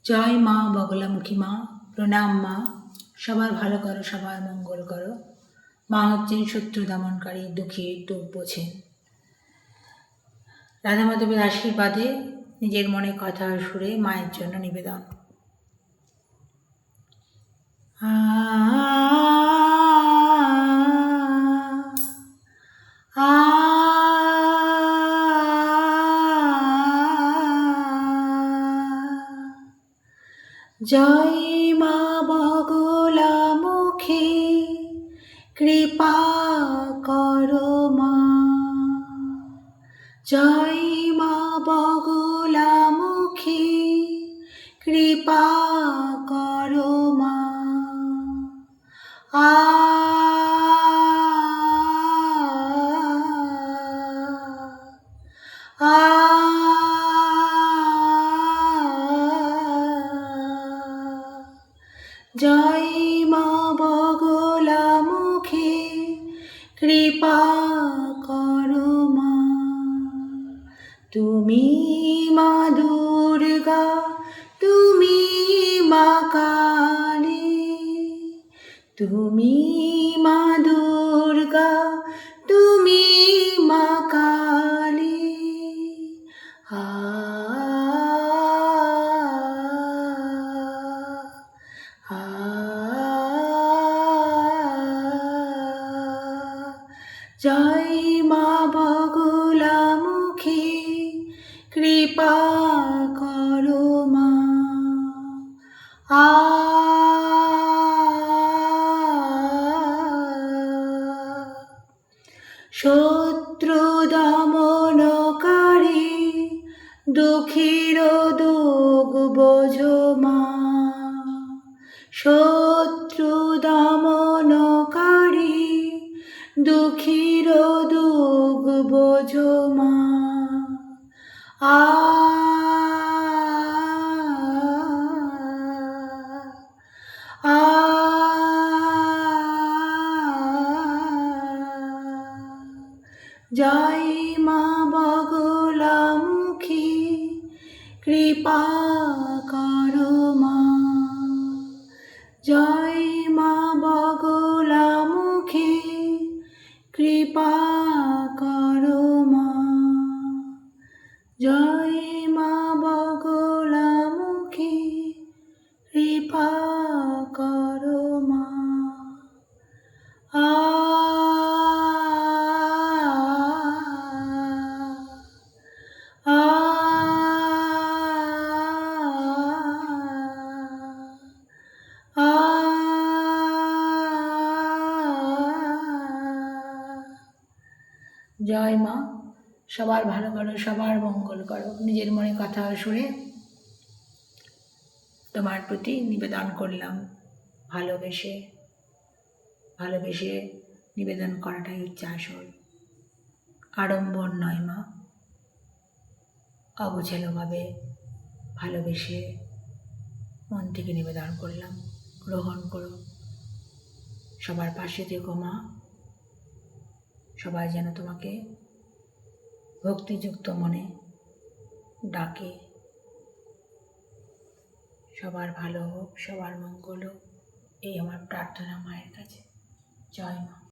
জয় মা বগলামুখী মা, প্রণাম মা। সবার ভালো করো, সবার মঙ্গল করো। মা হচ্ছেন শত্রু দমনকারী, দুঃখীর দুঃখ বোঝেন। রাধা মাধবের আশীর্বাদে নিজের মনে কথা সুরে মায়ের জন্য নিবেদন। জয় মা বগলামুখী, কৃপা করো মা। জয় মা বগলামুখী, কৃপা করো মা। জয় মা বগলামুখী, কৃপা করো মা। তুমি মা দুর্গা, তুমি মা কালী, তুমি মা দুর্গা, তুমি মা কালী। জয় মা বগলামুখী, কৃপা করো মা। শত্রু দমনকারী, দুঃখীর দুঃখ বোঝো মা। শত্রু দমনকারী, দুঃখীর দুঃখ বোঝো মা। জয় মা বগলামুখী, কৃপা করো মা। জয় মা বগলামুখী, কৃপা করো মা। জয় মা বগলামুখী, কৃপা করো মা। জয় মা, সবার ভালো করো, সবার মঙ্গল করো। নিজের মনে কথা শুনে তোমার প্রতি নিবেদন করলাম। ভালোবেসে ভালোবেসে নিবেদন করাটাই হচ্ছে আসল, আড়ম্বর নয় মা। অগোছালোভাবে ভালোবেসে মন থেকে নিবেদন করলাম, গ্রহণ করো। সবার পাশে থেকো মা। সবাই যেন তোমাকে ভক্তিযুক্ত মনে ডাকে। সবার ভালো হোক, সবার মঙ্গল হোক, এই আমার প্রার্থনা মায়ের কাছে। জয় মা।